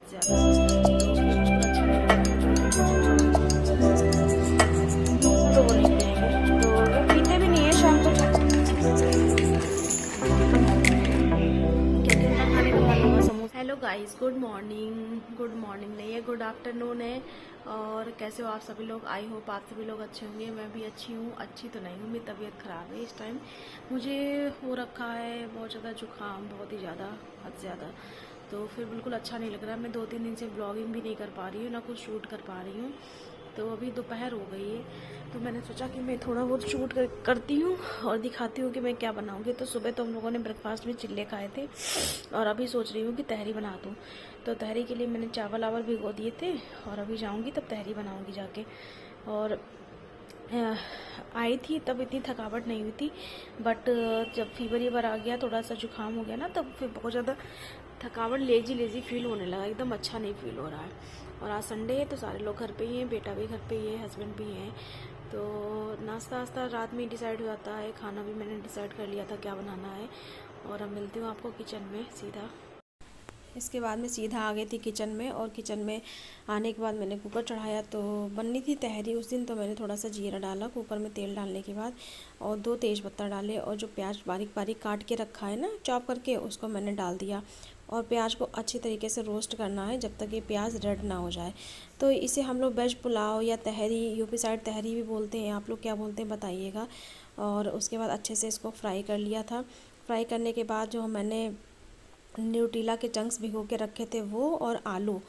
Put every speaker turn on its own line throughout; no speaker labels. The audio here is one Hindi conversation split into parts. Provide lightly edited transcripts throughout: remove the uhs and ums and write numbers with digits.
हद से ज़्यादा। तो फिर बिल्कुल अच्छा नहीं लग रहा है। तो वो नहीं पिएंगे, तो वो पीते भी नहीं है शाम को। क्या खाने का मन होगा? Samosa. Hello guys, good morning नहीं है, गुड आफ्टरनून है। और कैसे हो आप सभी लोग? आई होप आप सभी लोग अच्छे होंगे। मैं भी अच्छी हूँ, अच्छी तो नहीं हूँ, मेरी तबीयत ख़राब है इस टाइम। मुझे हो रखा है बहुत ज़्यादा जुकाम, बहुत ही ज़्यादा, हद से ज़्यादा। तो फिर बिल्कुल अच्छा नहीं लग रहा है। मैं 2-3 दिन से ब्लॉगिंग भी नहीं कर पा रही हूँ, ना कुछ शूट कर पा रही हूँ। तो अभी दोपहर हो गई है, तो मैंने सोचा कि मैं थोड़ा बहुत शूट करती हूँ और दिखाती हूँ कि मैं क्या बनाऊँगी। तो सुबह तो हम लोगों ने ब्रेकफास्ट में चिल्ले खाए थे और अभी सोच रही हूँ कि तहरी बना दूँ। तो तहरी के लिए मैंने चावल आवल भिगो दिए थे और अभी जाऊँगी तब तहरी बनाऊँगी जाके। और आई थी तब इतनी थकावट नहीं हुई थी, बट जब फीवर आ गया, थोड़ा सा जुकाम हो गया ना, तब फिर बहुत ज़्यादा थकावट, लेजी फील होने लगा, एकदम अच्छा नहीं फील हो रहा है। और आज संडे है तो सारे लोग घर पे ही हैं, बेटा भी घर पे ही है, हस्बैंड भी हैं। तो नाश्ता वास्ता रात में डिसाइड हो जाता है, खाना भी मैंने डिसाइड कर लिया था क्या बनाना है। और अब मिलती हूँ आपको किचन में सीधा। इसके बाद में सीधा आ गई थी किचन में, और किचन में आने के बाद मैंने कुकर चढ़ाया। तो बननी थी तहरी उस दिन, तो मैंने थोड़ा सा जीरा डाला कुकर में तेल डालने के बाद, और 2 तेज़पत्ता डाले, और जो प्याज बारीक बारीक काट के रखा है ना चॉप करके, उसको मैंने डाल दिया। और प्याज को अच्छी तरीके से रोस्ट करना है जब तक ये प्याज रेड ना हो जाए। तो इसे हम लोग वेज पुलाव या तहरी, यूपी साइड तहरी भी बोलते हैं, आप लोग क्या बोलते हैं बताइएगा। और उसके बाद अच्छे से इसको फ्राई कर लिया था। फ्राई करने के बाद जो मैंने न्यूट्रीला के चंक्स भिगो के रखे थे वो, और आलू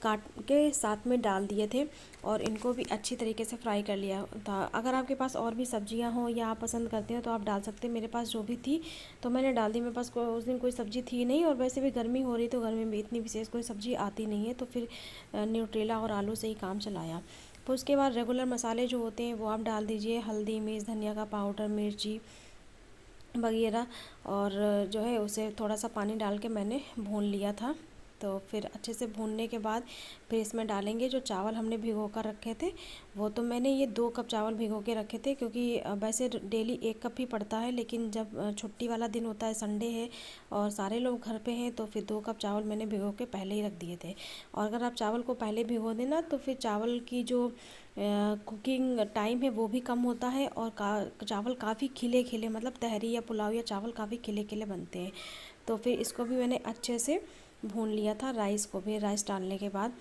काट के साथ में डाल दिए थे, और इनको भी अच्छी तरीके से फ्राई कर लिया था। अगर आपके पास और भी सब्जियां हो या आप पसंद करते हो तो आप डाल सकते हैं। मेरे पास जो भी थी तो मैंने डाल दी। मेरे पास उस दिन कोई सब्ज़ी थी नहीं, और वैसे भी गर्मी हो रही, तो गर्मी में इतनी विशेष कोई सब्ज़ी आती नहीं है, तो फिर न्यूट्रीला और आलू से ही काम चलाया। तो उसके बाद रेगुलर मसाले जो होते हैं वो आप डाल दीजिए, हल्दी, मिर्च, धनिया का पाउडर, मिर्ची वगैरह, और जो है उसे थोड़ा सा पानी डाल के मैंने भून लिया था। तो फिर अच्छे से भूनने के बाद फिर इसमें डालेंगे जो चावल हमने भिगो कर रखे थे वो। तो मैंने ये 2 कप चावल भिगो के रखे थे, क्योंकि वैसे डेली 1 कप ही पड़ता है, लेकिन जब छुट्टी वाला दिन होता है, संडे है और सारे लोग घर पे हैं, तो फिर 2 कप चावल मैंने भिगो के पहले ही रख दिए थे। और अगर आप चावल को पहले भिगो देना तो फिर चावल की जो कुकिंग टाइम है वो भी कम होता है, और चावल काफ़ी खिले खिले, मतलब तहरी या पुलाव या चावल काफ़ी खिले खिले बनते हैं। तो फिर इसको भी मैंने अच्छे से भून लिया था, राइस को भी। राइस डालने के बाद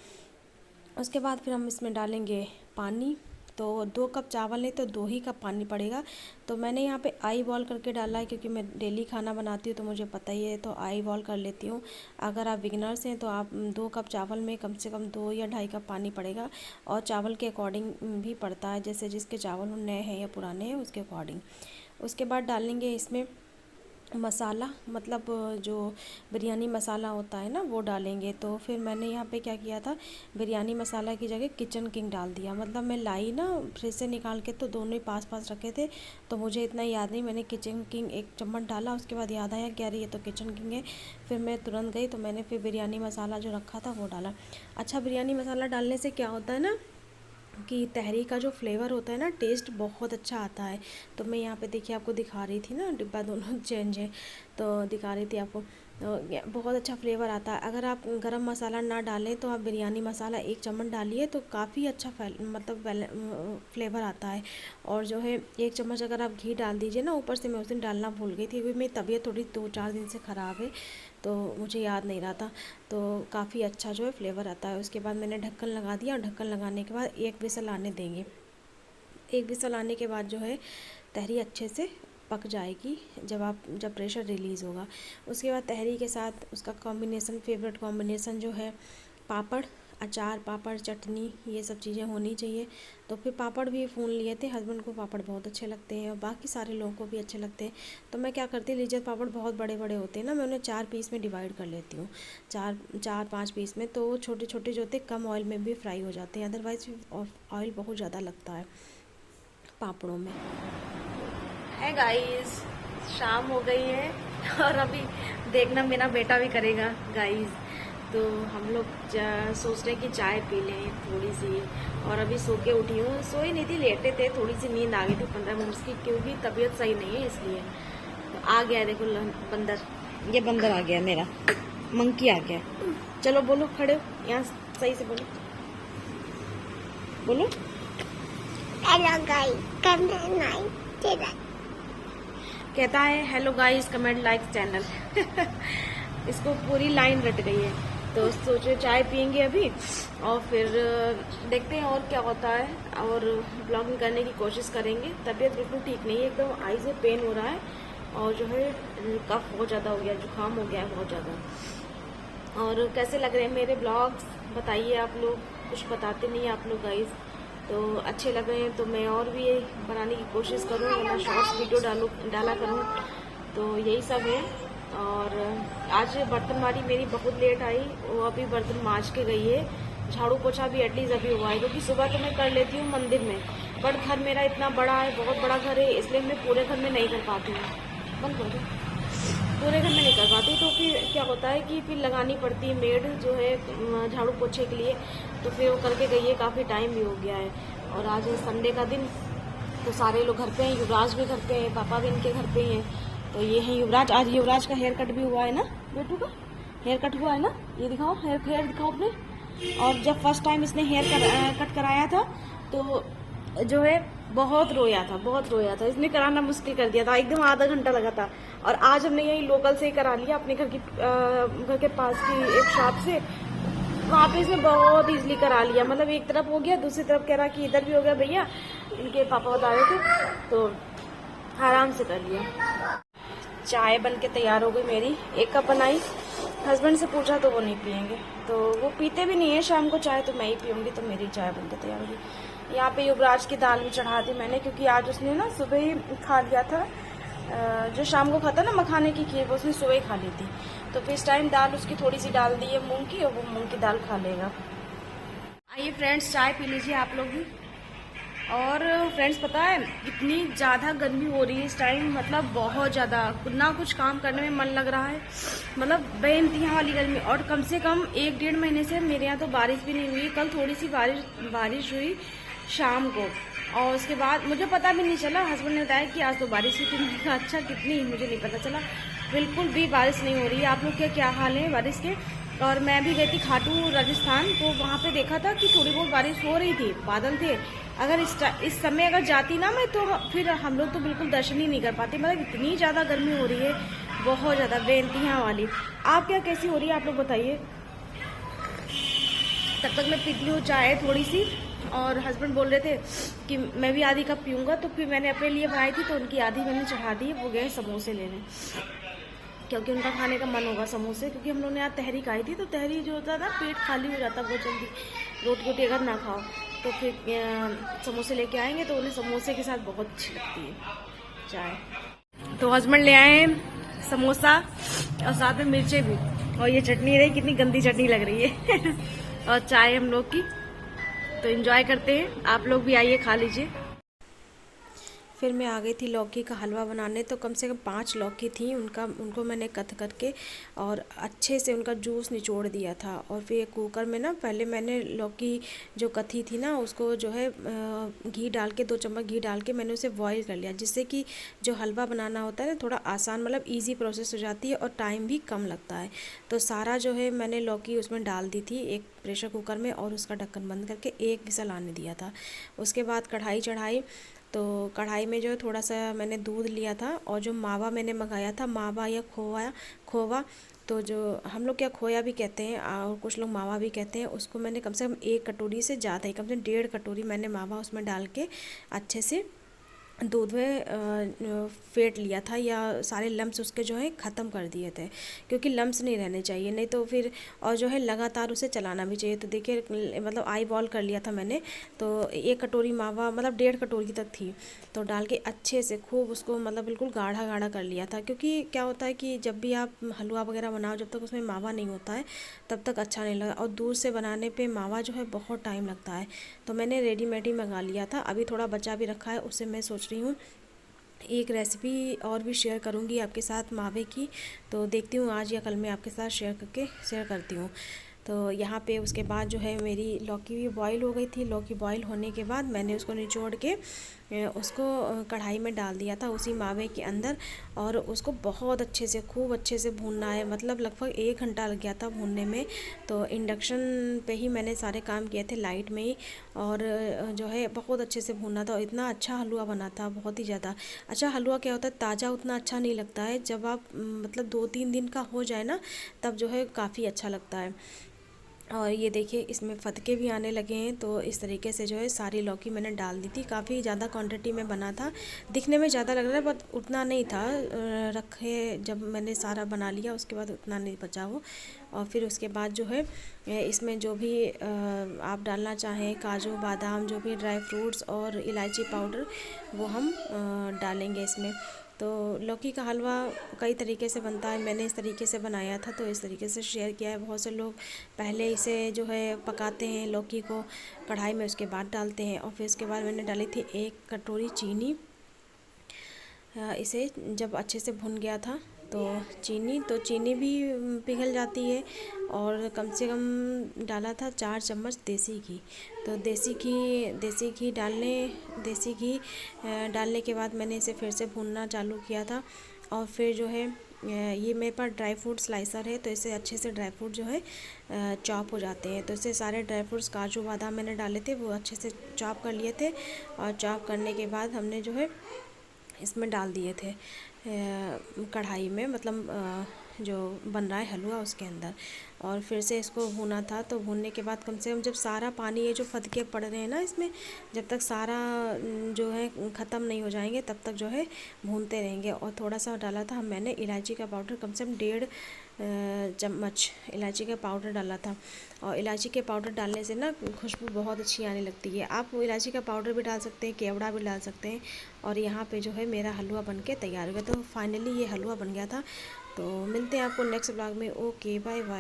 उसके बाद फिर हम इसमें डालेंगे पानी। तो 2 कप चावल है तो 2 ही कप पानी पड़ेगा। तो मैंने यहाँ पे आई बॉयल करके डाला है, क्योंकि मैं डेली खाना बनाती हूँ तो मुझे पता ही है, तो आई बॉयल कर लेती हूँ। अगर आप बिगिनर्स हैं तो आप 2 कप चावल में कम से कम 2 या 2.5 कप पानी पड़ेगा, और चावल के अकॉर्डिंग भी पड़ता है, जैसे जिसके चावल नए हैं या पुराने हैं उसके अकॉर्डिंग। उसके बाद डालेंगे इसमें मसाला, मतलब जो बिरयानी मसाला होता है ना वो डालेंगे। तो फिर मैंने यहाँ पे क्या किया था, बिरयानी मसाला की जगह किचन किंग डाल दिया। मतलब मैं लाई ना फ्रिज से निकाल के, तो दोनों ही पास पास रखे थे, तो मुझे इतना याद नहीं, मैंने किचन किंग 1 चम्मच डाला। उसके बाद याद आया कि अरे ये तो किचन किंग है। फिर मैं तुरंत गई तो मैंने फिर बिरयानी मसाला जो रखा था वो डाला। अच्छा, बिरयानी मसाला डालने से क्या होता है ना कि तहरी का जो फ्लेवर होता है ना, टेस्ट बहुत अच्छा आता है। तो मैं यहाँ पे देखिए आपको दिखा रही थी ना, डिब्बा दोनों चेंज है, तो दिखा रही थी आपको। तो बहुत अच्छा फ्लेवर आता है। अगर आप गरम मसाला ना डालें तो आप बिरयानी मसाला 1 चम्मच डालिए, तो काफ़ी अच्छा मतलब फ्लेवर आता है। और जो है 1 चम्मच अगर आप घी डाल दीजिए ना ऊपर से, मैं उस दिन डालना भूल गई थी, क्योंकि मेरी तबीयत थोड़ी 2-4 दिन से ख़राब है, तो मुझे याद नहीं रहा था। तो काफ़ी अच्छा जो है फ्लेवर आता है। उसके बाद मैंने ढक्कन लगा दिया, और ढक्कन लगाने के बाद 1 विसल आने देंगे। 1 विसल आने के बाद जो है तहरी अच्छे से पक जाएगी, जब प्रेशर रिलीज़ होगा। उसके बाद तहरी के साथ उसका कॉम्बिनेशन, फेवरेट कॉम्बिनेशन जो है पापड़, अचार, पापड़, चटनी, ये सब चीज़ें होनी चाहिए। तो फिर पापड़ भी भून लिए थे, हस्बैंड को पापड़ बहुत अच्छे लगते हैं और बाकी सारे लोगों को भी अच्छे लगते हैं। तो मैं क्या करती हूँ, लिज्जत पापड़ बहुत बड़े बड़े होते हैं ना, मैं उन्हें 4 पीस में डिवाइड कर लेती हूँ, 4-5 पीस में। तो छोटे छोटे जो होते हैं कम ऑयल में भी फ्राई हो जाते हैं, अदरवाइज़ ऑयल बहुत ज़्यादा लगता है पापड़ों में। है गाइस, शाम हो गई है और अभी देखना मेरा बेटा भी करेगा गाइस। तो हम लोग सोच रहे हैं कि चाय पी लें थोड़ी सी, और अभी सो के उठी हूँ। सोई नहीं थी, लेटे थे, थोड़ी सी नींद आ गई थी 15 मिनट की, क्योंकि तबीयत सही नहीं है इसलिए। तो आ गया देखो बंदर, ये बंदर आ गया, मेरा मंकी आ गया। चलो बोलो, खड़े हो, यहाँ सही से बोलो, बोलो।
हेलो गाइस, कमेंट लाइक
कहता है hello guys, comment like channel. इसको पूरी लाइन रट गई है। तो सोचे चाय पियेंगे अभी और फिर देखते हैं और क्या होता है, और ब्लॉगिंग करने की कोशिश करेंगे। तबीयत बिल्कुल ठीक नहीं है, एकदम आई से पेन हो रहा है और जो है कफ बहुत ज़्यादा हो गया, जुकाम हो गया है बहुत ज़्यादा। और कैसे लग रहे हैं मेरे ब्लॉग्स बताइए आप लोग, कुछ बताते नहीं आप लोग गाइस। तो अच्छे लग रहे हैं तो मैं और भी बनाने की कोशिश करूँ, वरना शॉर्ट्स वीडियो डाला करूँ। तो यही सब है। और आज बर्तनबारी मेरी बहुत लेट आई, वो अभी बर्तन मांज के गई है। झाड़ू पोछा भी एटलीस्ट अभी हुआ है, क्योंकि सुबह तो मैं कर लेती हूँ मंदिर में, बट घर मेरा इतना बड़ा है, बहुत बड़ा घर है, इसलिए मैं पूरे घर में नहीं कर पाती हूँ। बंद कर दो। पूरे घर में नहीं कर पाती, तो फिर क्या होता है कि फिर लगानी पड़ती है मेड जो है झाड़ू पोछे के लिए। तो फिर वो करके गई है, काफ़ी टाइम भी हो गया है। और आज है संडे का दिन, तो सारे लोग घर पे हैं, युवराज भी घर पे हैं, पापा भी इनके घर पे ही हैं। तो ये है युवराज, आज युवराज का हेयर कट भी हुआ है ना, बेटू का हेयर कट हुआ है ना, ये दिखाओ, हेयर दिखाओ अपने। और जब फर्स्ट टाइम इसने हेयर कट कराया था तो जो है बहुत रोया था, इसने कराना मुश्किल कर दिया था, एकदम आधा घंटा लगा था। और आज हमने यही लोकल से ही करा लिया, अपने घर के पास की एक शॉप से, वहाँ पे इसने बहुत इजीली करा लिया। मतलब एक तरफ हो गया, दूसरी तरफ कह रहा कि इधर भी हो गया भैया, इनके पापा बता रहे थे, तो आराम से कर लिया। चाय बन के तैयार हो गई मेरी, 1 कप बनाई। हस्बैंड से पूछा तो वो नहीं पियेंगे, तो वो पीते भी नहीं है शाम को चाय, तो मैं ही पीऊँगी, तो मेरी चाय बन के तैयार होगी। यहाँ पे युवराज की दाल भी चढ़ा दी मैंने, क्योंकि आज उसने ना सुबह ही खा लिया था, जो शाम को खाता ना मखाने की खीर, वो उसने सुबह ही खा ली थी। तो फिर इस टाइम दाल उसकी थोड़ी सी डाल दी है मूंग की, और वो मूंग की दाल खा लेगा। आइए फ्रेंड्स, चाय पी लीजिए आप लोग भी। और फ्रेंड्स पता है, इतनी ज़्यादा गर्मी हो रही है इस टाइम, मतलब बहुत ज़्यादा, ना कुछ काम करने में मन लग रहा है, मतलब बेइंतहा वाली गर्मी। और कम से कम 1-1.5 महीने से मेरे यहाँ तो बारिश भी नहीं हुई। कल थोड़ी सी बारिश हुई शाम को, और उसके बाद मुझे पता भी नहीं चला। हस्बैंड ने बताया कि आज तो बारिश हुई थी, मैंने कहा अच्छा कितनी, मुझे नहीं पता चला। बिल्कुल भी बारिश नहीं हो रही है। आप लोग के क्या हाल है बारिश के? और मैं भी गई थी खाटू राजस्थान, तो वहाँ पे देखा था कि थोड़ी बहुत बारिश हो रही थी, बादल थे। अगर इस समय अगर जाती ना मैं, तो फिर हम लोग तो बिल्कुल दर्शन ही नहीं कर पाते। मतलब इतनी ज़्यादा गर्मी हो रही है, बहुत ज़्यादा बेइंतहा वाली। आप क्या कैसी हो रही है आप लोग बताइए। तब तक मैं पीती हूँ चाय थोड़ी सी, और हस्बैंड बोल रहे थे कि मैं भी आधी कप पीऊँगा, तो फिर मैंने अपने लिए बनाई थी, तो उनकी आधी मैंने चढ़ा दी। वो गए समोसे लेने, क्योंकि उनका खाने का मन होगा समोसे, क्योंकि हम लोगों ने यहाँ तहरी खाई थी, तो तहरी जो होता था पेट खाली हो जाता बहुत जल्दी, रोटी अगर ना खाओ। तो फिर समोसे लेके आएंगे, तो उन्हें समोसे के साथ बहुत अच्छी लगती है चाय। तो हस्बैंड ले आए हैं समोसा, और साथ में मिर्चें भी, और ये चटनी रही, कितनी गंदी चटनी लग रही है। और चाय हम लोग की, तो एंजॉय करते हैं, आप लोग भी आइए खा लीजिए। फिर मैं आ गई थी लौकी का हलवा बनाने। तो कम से कम 5 लौकी थी, उनको मैंने कट करके और अच्छे से उनका जूस निचोड़ दिया था। और फिर कुकर में ना, पहले मैंने लौकी जो कथी थी ना, उसको जो है घी डाल के, 2 चम्मच घी डाल के मैंने उसे बॉईल कर लिया, जिससे कि जो हलवा बनाना होता है ना, थोड़ा आसान, मतलब ईजी प्रोसेस हो जाती है और टाइम भी कम लगता है। तो सारा जो है मैंने लौकी उसमें डाल दी थी एक प्रेशर कुकर में, और उसका ढक्कन बंद करके 1 विसल आने दिया था। उसके बाद कढ़ाई चढ़ाई, तो कढ़ाई में जो थोड़ा सा मैंने दूध लिया था, और जो मावा मैंने मंगाया था, मावा या खोवा, तो जो हम लोग क्या खोया भी कहते हैं और कुछ लोग मावा भी कहते हैं, उसको मैंने कम से कम 1 कटोरी से ज़्यादा ही, कम से कम 1.5 कटोरी मैंने मावा उसमें डाल के अच्छे से दूध में फेंट लिया था, या सारे लम्स उसके जो है ख़त्म कर दिए थे, क्योंकि लम्स नहीं रहने चाहिए, नहीं तो फिर, और जो है लगातार उसे चलाना भी चाहिए। तो देखिए, मतलब आई बॉल कर लिया था मैंने। तो 1 कटोरी मावा, मतलब 1.5 कटोरी तक थी, तो डाल के अच्छे से खूब उसको, मतलब बिल्कुल गाढ़ा गाढ़ा कर लिया था। क्योंकि क्या होता है कि जब भी आप हलवा वगैरह बनाओ, जब तक उसमें मावा नहीं होता है तब तक अच्छा नहीं लगा, और दूध से बनाने पे मावा जो है बहुत टाइम लगता है। तो मैंने रेडीमेड ही मंगा लिया था, अभी थोड़ा बचा भी रखा है, उससे मैं सोच रही हूँ एक रेसिपी और भी शेयर करूँगी आपके साथ मावे की। तो देखती हूँ आज या कल मैं आपके साथ शेयर करती हूँ। तो यहाँ पे उसके बाद जो है मेरी लौकी भी बॉईल हो गई थी। लौकी बॉईल होने के बाद मैंने उसको निचोड़ के उसको कढ़ाई में डाल दिया था उसी मावे के अंदर, और उसको बहुत अच्छे से खूब अच्छे से भूनना है। मतलब लगभग 1 घंटा लग गया था भूनने में। तो इंडक्शन पे ही मैंने सारे काम किए थे, लाइट में ही, और जो है बहुत अच्छे से भूना था। इतना अच्छा हलवा बना था, बहुत ही ज़्यादा अच्छा। हलवा क्या होता है, ताज़ा उतना अच्छा नहीं लगता है, जब आप मतलब 2-3 दिन का हो जाए ना, तब जो है काफ़ी अच्छा लगता है। और ये देखिए इसमें फदके भी आने लगे हैं। तो इस तरीके से जो है सारी लौकी मैंने डाल दी थी। काफ़ी ज़्यादा क्वांटिटी में बना था, दिखने में ज़्यादा लग रहा है बट उतना नहीं था। रखे जब मैंने सारा बना लिया उसके बाद उतना नहीं बचा वो। और फिर उसके बाद जो है इसमें जो भी आप डालना चाहें, काजू बादाम जो भी ड्राई फ्रूट्स और इलायची पाउडर, वो हम डालेंगे इसमें। तो लौकी का हलवा कई तरीके से बनता है, मैंने इस तरीके से बनाया था तो इस तरीके से शेयर किया है। बहुत से लोग पहले इसे जो है पकाते हैं लौकी को कढ़ाई में, उसके बाद डालते हैं। और फिर उसके बाद मैंने डाली थी 1 कटोरी चीनी। इसे जब अच्छे से भुन गया था तो चीनी भी पिघल जाती है। और कम से कम डाला था 4 चम्मच देसी घी। तो देसी घी डालने के बाद मैंने इसे फिर से भूनना चालू किया था। और फिर जो है ये मेरे पास ड्राई फ्रूट स्लाइसर है, तो इससे अच्छे से ड्राई फ्रूट जो है चॉप हो जाते हैं। तो इससे सारे ड्राई फ्रूट्स काजू बादाम मैंने डाले थे, वो अच्छे से चॉप कर लिए थे। और चॉप करने के बाद हमने जो है इसमें डाल दिए थे कढ़ाई में, मतलब जो बन रहा है हलवा उसके अंदर। और फिर से इसको भूना था। तो भूनने के बाद कम से कम जब सारा पानी, ये जो फदके पड़ रहे हैं ना इसमें, जब तक सारा जो है ख़त्म नहीं हो जाएंगे तब तक जो है भूनते रहेंगे। और थोड़ा सा डाला था मैंने इलायची का पाउडर, कम से कम 1.5 चम्मच इलायची का पाउडर डाला था। और इलायची के पाउडर डालने से ना खुशबू बहुत अच्छी आने लगती है। आप इलायची का पाउडर भी डाल सकते हैं, केवड़ा भी डाल सकते हैं। और यहाँ पे जो है मेरा हलवा बन के तैयार हो गया। तो फाइनली ये हलवा बन गया था। तो मिलते हैं आपको नेक्स्ट ब्लॉग में। Okay, bye bye.